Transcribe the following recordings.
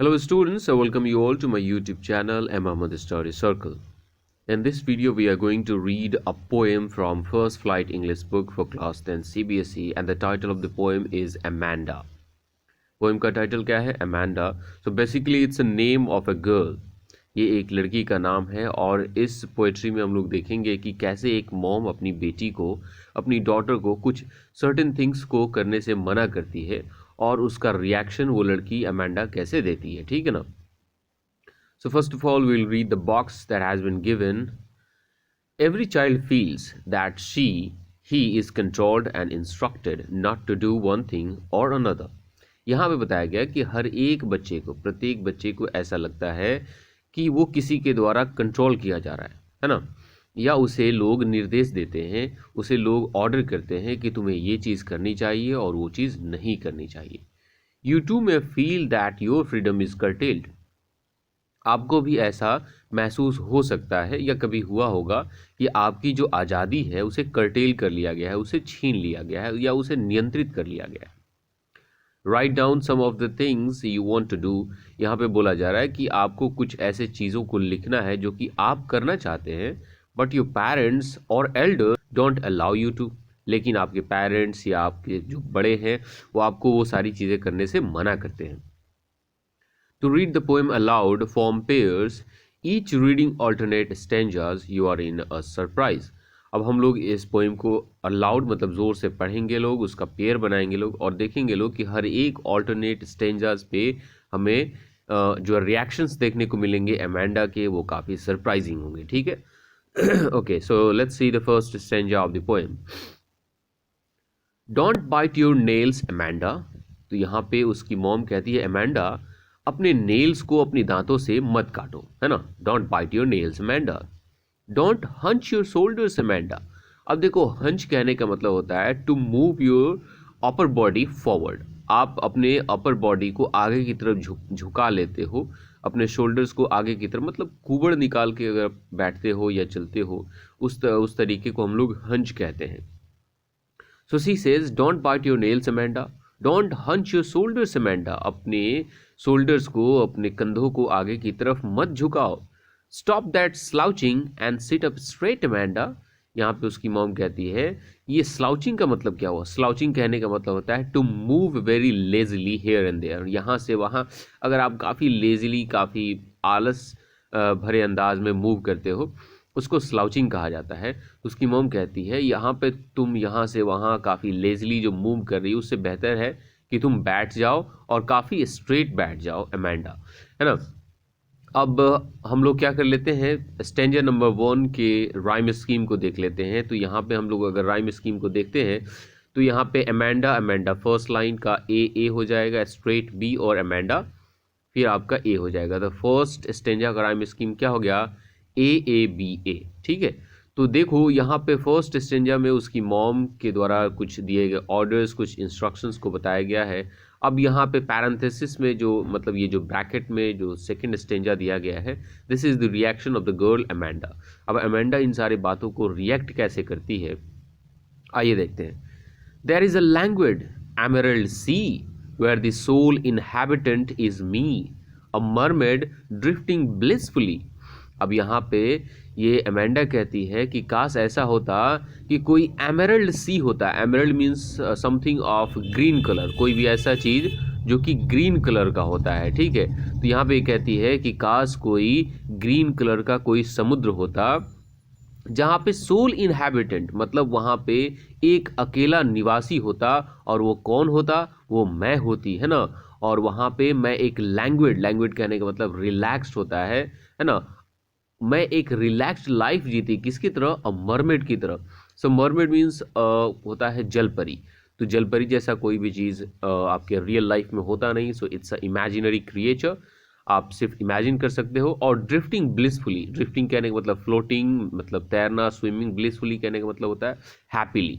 Hello students, I welcome you all to my YouTube channel Ahmad Story Circle. In this video we are going to read a poem from First Flight English book for class 10 CBSE and the title of the poem is Amanda. Poem का title क्या है? Amanda. So basically it's a name of a girl. ये एक लड़की का नाम है और इस पोएट्री में हम लोग देखेंगे कि कैसे एक मॉम अपनी बेटी को, अपनी डॉटर को कुछ सर्टेन थिंग्स को करने से मना करती है और उसका रिएक्शन वो लड़की अमेंडा कैसे देती है, ठीक है ना। So first of all we'll read the box that has been given. Every child feels that he is controlled and instructed not to do one thing और अनदर। यहाँ पे बताया गया कि हर एक बच्चे को, प्रत्येक बच्चे को ऐसा लगता है कि वो किसी के द्वारा कंट्रोल किया जा रहा है ना, या उसे लोग निर्देश देते हैं, उसे लोग ऑर्डर करते हैं कि तुम्हें ये चीज़ करनी चाहिए और वो चीज़ नहीं करनी चाहिए। You too may feel that your freedom is curtailed. आपको भी ऐसा महसूस हो सकता है या कभी हुआ होगा कि आपकी जो आज़ादी है उसे कर्टेल कर लिया गया है, उसे छीन लिया गया है या उसे नियंत्रित कर लिया गया है। Write down some of the things you want to do. यहाँ पे बोला जा रहा है कि आपको कुछ ऐसे चीज़ों को लिखना है जो कि आप करना चाहते हैं, बट योर पेरेंट्स और elder don't allow you to. लेकिन आपके पेरेंट्स या आपके जो बड़े हैं वो आपको वो सारी चीज़ें करने से मना करते हैं। To read the poem aloud form pairs, each reading alternate stanzas, you are in a surprise. अब हम लोग इस पोएम को अलाउड मतलब ज़ोर से पढ़ेंगे लोग, उसका पेयर बनाएंगे लोग और देखेंगे लोग कि हर एक ऑल्टरनेट स्टेंजाज पे हमें जो रिएक्शंस देखने को मिलेंगे अमेंडा के, वो काफ़ी सरप्राइजिंग होंगे, ठीक है। Okay, so let's see the first stanza of the poem. Don't bite your nails Amanda. तो यहाँ पे उसकी मॉम कहती है अमेंडा अपने नेल्स को अपनी दांतों से मत काटो, है ना। Don't bite your nails Amanda. Don't hunch your shoulders Amanda. अब देखो, हंच कहने का मतलब होता है to move your upper body forward. आप अपने अपर बॉडी को आगे की तरफ झुका लेते हो, अपने शोल्डर्स को आगे की तरफ, मतलब कुबड़ निकाल के अगर बैठते हो या चलते हो, उस तरीके को हम लोग हंच कहते हैं। So she says don't bite your nails Amanda, don't hunch your shoulders Amanda. अपने शोल्डर्स को, अपने कंधों को आगे की तरफ मत झुकाओ। Stop that slouching and sit up straight Amanda. यहाँ पे उसकी मॉम कहती है, ये स्लाउचिंग का मतलब क्या हुआ? स्लाउचिंग कहने का मतलब होता है to move very lazily here and there. यहाँ से वहाँ अगर आप काफ़ी लेजिली, काफ़ी आलस भरे अंदाज में मूव करते हो, उसको स्लाउचिंग कहा जाता है। उसकी मॉम कहती है यहाँ पे तुम यहाँ से वहाँ काफ़ी लेजिली जो मूव कर रही हो, उससे बेहतर है कि तुम बैठ जाओ और काफ़ी स्ट्रेट बैठ जाओ अमेंडा, है ना। अब हम लोग क्या कर लेते हैं, स्टेंजा नंबर 1 के राइम स्कीम को देख लेते हैं। तो यहाँ पे हम लोग अगर राइम स्कीम को देखते हैं तो यहाँ पे अमेंडा अमेंडा फर्स्ट लाइन का ए हो जाएगा, स्ट्रेट बी और अमेंडा फिर आपका ए हो जाएगा। तो फर्स्ट स्टेंजा का राइम स्कीम क्या हो गया, ए बी ए, ठीक है। तो देखो यहाँ पे फर्स्ट स्टेंजा में उसकी मॉम के द्वारा कुछ दिए गए ऑर्डर्स, कुछ इंस्ट्रक्शंस को बताया गया है। अब यहाँ पे पैरेंथेसिस में जो मतलब ये जो ब्रैकेट में जो सेकंड स्टेंजा दिया गया है, this is the reaction of the girl Amanda. अब अमेंडा इन सारी बातों को रिएक्ट कैसे करती है, आइए देखते हैं। There is a languid emerald sea where the sole inhabitant is me, a mermaid drifting blissfully. अब यहाँ पे ये अमेंडा कहती है कि काश ऐसा होता कि कोई एमरल्ड सी होता। Emerald means something of green colour, कोई भी ऐसा चीज़ जो कि ग्रीन कलर का होता है, ठीक है। तो यहाँ पे कहती है कि काश कोई ग्रीन कलर का कोई समुद्र होता जहाँ पे सोल इनहैबिटेंट मतलब वहाँ पे एक अकेला निवासी होता, और वो कौन होता, वो मैं होती, है ना। और वहाँ पे मैं एक लैंग्वेड, लैंग्वेड कहने का मतलब रिलैक्स्ड होता है ना। मैं एक रिलैक्स्ड लाइफ जीती, किसकी तरह, अ मरमेड की तरह। सो मरमेड मीन्स होता है जलपरी। तो जलपरी जैसा कोई भी चीज़ आपके रियल लाइफ में होता नहीं, so it's a imaginary creature, आप सिर्फ इमेजिन कर सकते हो। और ड्रिफ्टिंग ब्लिसफुली, ड्रिफ्टिंग कहने का मतलब फ्लोटिंग, मतलब तैरना, स्विमिंग, ब्लिसफुली कहने का मतलब होता है हैप्पीली।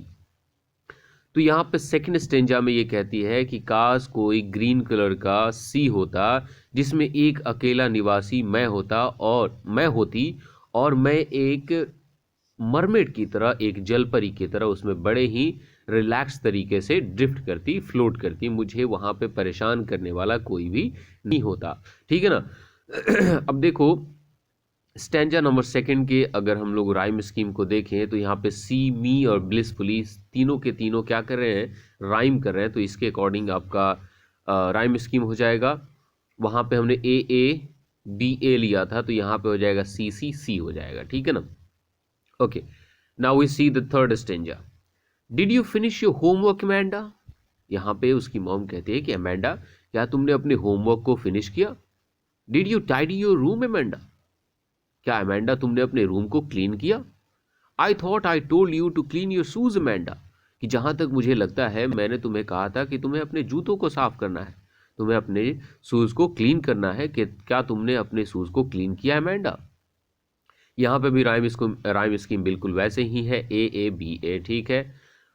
तो यहाँ पे सेकंड स्टेंजा में ये कहती है कि काश कोई ग्रीन कलर का सी होता जिसमें एक अकेला निवासी मैं होता और मैं होती, और मैं एक मरमेड की तरह, एक जलपरी की तरह उसमें बड़े ही रिलैक्स तरीके से ड्रिफ्ट करती, फ्लोट करती, मुझे वहाँ पे परेशान करने वाला कोई भी नहीं होता। ठीक है ना। अब देखो स्टैंजा नंबर सेकंड के अगर हम लोग राइम स्कीम को देखें तो यहाँ पे सी, मी और ब्लिसफुली तीनों के तीनों क्या कर रहे हैं, राइम कर रहे हैं। तो इसके अकॉर्डिंग आपका राइम स्कीम हो जाएगा, वहाँ पे हमने ए बी ए लिया था तो यहाँ पे हो जाएगा सी सी सी हो जाएगा। ठीक है ना। Okay, now we see the third stanza. Did you finish your homework Amanda? यहाँ पे उसकी मॉम कहती है कि अमेंडा क्या तुमने अपने होमवर्क को फिनिश किया? Did you tidy your room Amanda? क्या अमेंडा तुमने अपने रूम को क्लीन किया? I thought I told you to clean your shoes Amanda, कि जहां तक मुझे लगता है मैंने तुम्हें कहा था कि तुम्हें अपने जूतों को साफ करना है, तुम्हें अपने शूज को क्लीन करना है, कि क्या तुमने अपने शूज को क्लीन किया अमेंडा? यहाँ पे भी राइम स्कीम बिल्कुल वैसे ही है, ए बी ए। ठीक है,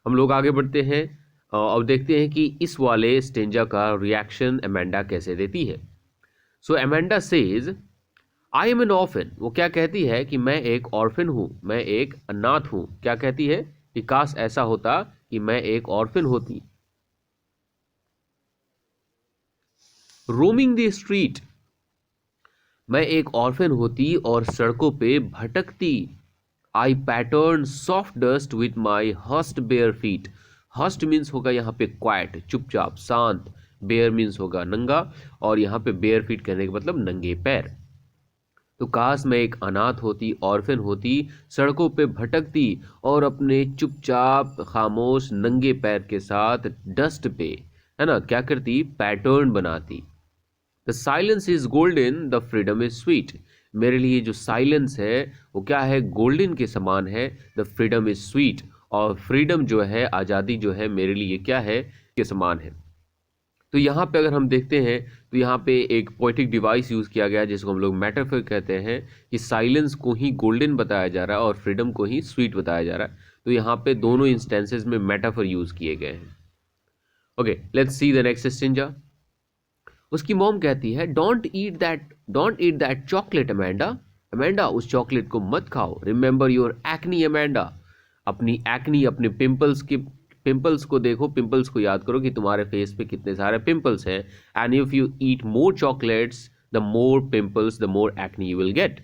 हम लोग आगे बढ़ते हैं और देखते हैं कि इस वाले स्टेंजा का रिएक्शन अमेंडा कैसे देती है। So Amanda says I am an orphan. वो क्या कहती है कि मैं एक ऑर्फन हूं, मैं एक अनाथ हूं। क्या कहती है कि काश ऐसा होता कि मैं एक ऑर्फन होती। रोमिंग द स्ट्रीट, मैं एक ऑर्फन होती और सड़कों पे भटकती। I pattern soft dust with my hushed bare feet. Hushed means होगा यहाँ पे क्वाइट, चुपचाप, शांत। बेयर मीन्स होगा नंगा, और यहाँ पे बेयर फीट कहने का मतलब नंगे पैर। तो काश मैं एक अनाथ होती, ऑर्फन होती, सड़कों पे भटकती और अपने चुपचाप खामोश नंगे पैर के साथ डस्ट पे, है ना, क्या करती, पैटर्न बनाती। The silence is golden, the freedom is sweet. मेरे लिए जो साइलेंस है वो क्या है, गोल्डन के समान है। द फ्रीडम इज स्वीट, और फ्रीडम जो है, आज़ादी जो है, मेरे लिए क्या है, के समान है। तो यहाँ पे अगर हम देखते हैं तो यहाँ पे एक पोएटिक डिवाइस यूज़ किया गया है जिसको हम लोग मेटाफर कहते हैं, कि साइलेंस को ही गोल्डन बताया जा रहा है और फ्रीडम को ही स्वीट बताया जा रहा है। तो यहाँ पे दोनों इंस्टेंसेस में मेटाफर यूज़ किए गए हैं। Okay, let's see the next stanza. उसकी मॉम कहती है don't eat that chocolate Amanda. Amanda उस चॉकलेट को मत खाओ। Remember your acne Amanda. अपनी एक्नी, अपने पिंपल्स को देखो, पिंपल्स को याद करो कि तुम्हारे फेस पे कितने सारे पिंपल्स हैं। And if you eat more chocolates the more pimples the more acne you will get.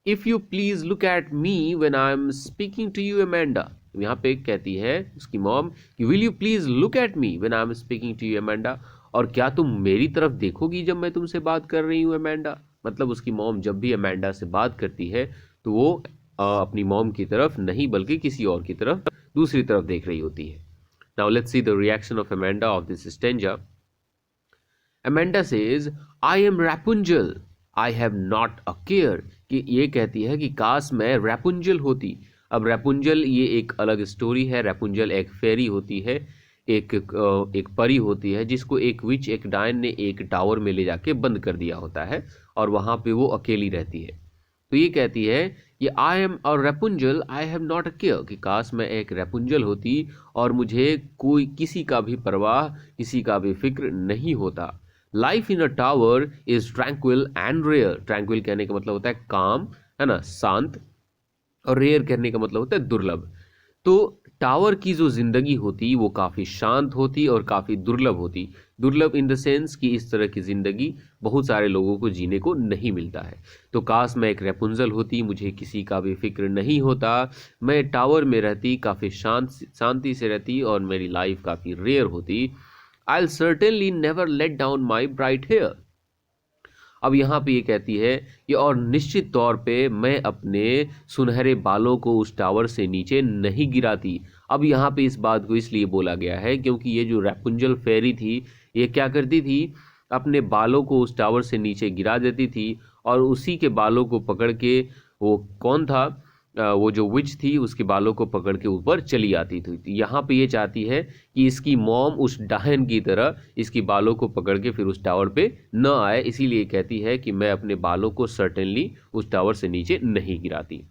If you please look at me when I am speaking to you Amanda. यहाँ पे कहती है उसकी मॉम कि will you please look at me when I am speaking to you Amanda, और क्या तुम मेरी तरफ देखोगी जब मैं तुमसे बात कर रही हूँ अमेंडा। मतलब उसकी मॉम जब भी अमेंडा से बात करती है तो वो अपनी मॉम की तरफ नहीं बल्कि किसी और की तरफ, दूसरी तरफ देख रही होती है। Now let's see the reaction of Amanda of this stanza. Amanda says I am Rapunzel, I have not a care. कि ये कहती है कि काश मैं रैपुंजल होती। अब रैपुंजल ये एक अलग स्टोरी है। रैपुंजल एक फेरी होती है, एक परी होती है जिसको एक विच, एक डायन ने एक टावर में ले जाके बंद कर दिया होता है और वहाँ पे वो अकेली रहती है। तो ये कहती है कि I am a Rapunzel, I have not a care. कि काश मैं एक रैपुंजल होती और मुझे कोई किसी का भी परवाह, किसी का भी फिक्र नहीं होता। Life in a tower is tranquil and rare. Tranquil कहने का मतलब होता है काम, है ना, शांत, और रेयर कहने का मतलब होता है दुर्लभ। तो टावर की जो जिंदगी होती वो काफ़ी शांत होती और काफ़ी दुर्लभ होती। दुर्लभ इन द सेंस कि इस तरह की ज़िंदगी बहुत सारे लोगों को जीने को नहीं मिलता है। तो काश मैं एक रेपुंजल होती, मुझे किसी का भी फिक्र नहीं होता, मैं टावर में रहती, काफ़ी शांति से रहती और मेरी लाइफ काफ़ी रेयर होती। I will certainly never let down my bright hair. अब यहाँ पे ये कहती है कि और निश्चित तौर पे मैं अपने सुनहरे बालों को उस टावर से नीचे नहीं गिराती। अब यहाँ पे इस बात को इसलिए बोला गया है क्योंकि ये जो रैपुंजल फेरी थी ये क्या करती थी, अपने बालों को उस टावर से नीचे गिरा देती थी और उसी के बालों को पकड़ के, वो कौन था, वो जो विच थी, उसके बालों को पकड़ के ऊपर चली आती थी। यहाँ पे ये चाहती है कि इसकी मॉम उस डायन की तरह इसकी बालों को पकड़ के फिर उस टावर पे न आए, इसीलिए कहती है कि मैं अपने बालों को सर्टेनली उस टावर से नीचे नहीं गिराती।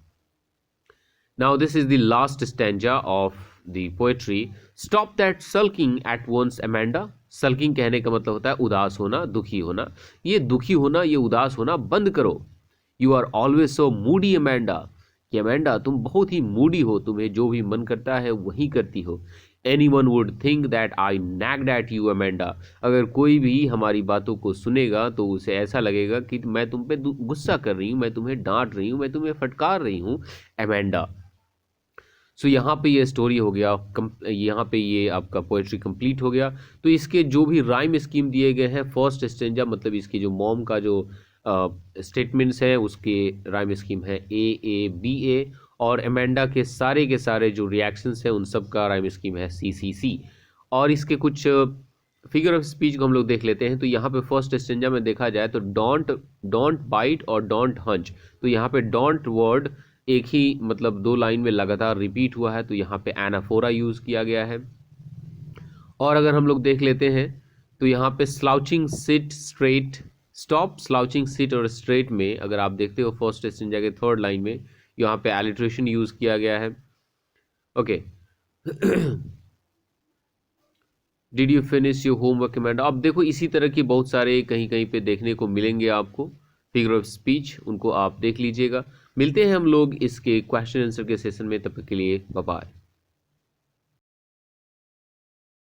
Now this is the last stanza of the poetry. Stop that sulking at once Amanda. Sulking कहने का मतलब होता है उदास होना, दुखी होना। ये दुखी होना, ये उदास होना बंद करो। You are always so moody Amanda. कि अमेंडा तुम बहुत ही मूडी हो, तुम्हें जो भी मन करता है वही करती हो। Anyone would think that I nagged at you Amanda. अगर कोई भी हमारी बातों को सुनेगा तो उसे ऐसा लगेगा कि मैं तुम पे गुस्सा कर रही हूँ, मैं तुम्हें डांट रही हूँ, मैं तुम्हें फटकार रही हूँ अमेंडा। सो यहाँ पे ये स्टोरी हो गया, यहाँ पे ये आपका पोएट्री कंप्लीट हो गया। तो इसके जो भी राइम स्कीम दिए गए हैं, फर्स्ट स्टेंजा मतलब इसकी जो मॉम का जो स्टेटमेंट्स हैं उसके राइम स्कीम है ए, और एमेंडा के सारे जो रिएक्शंस हैं उन सब का राइम स्कीम है सी। और इसके कुछ फिगर ऑफ स्पीच को हम लोग देख लेते हैं। तो यहाँ पे फर्स्ट स्टेंजा में देखा जाए तो डोंट बाइट और डोंट हंच। तो यहाँ पे डोंट वर्ड एक ही मतलब 2 लाइन में लगातार रिपीट हुआ है, तो यहाँ पे एनाफोरा यूज किया गया है। और अगर हम लोग देख लेते हैं तो यहाँ पे slouching sit straight stop, slouching sit और स्ट्रेट में अगर आप देखते हो फर्स्ट स्टेंजा के 3rd लाइन में यहाँ पे एलिट्रेशन यूज किया गया है। Okay, did you finish your homework Amanda. अब देखो इसी तरह की बहुत सारे कहीं कहीं पे देखने को मिलेंगे आपको फिगर ऑफ स्पीच, उनको आप देख लीजिएगा। मिलते हैं हम लोग इसके क्वेश्चन आंसर के सेशन में, तब तक के लिए बाय बाय।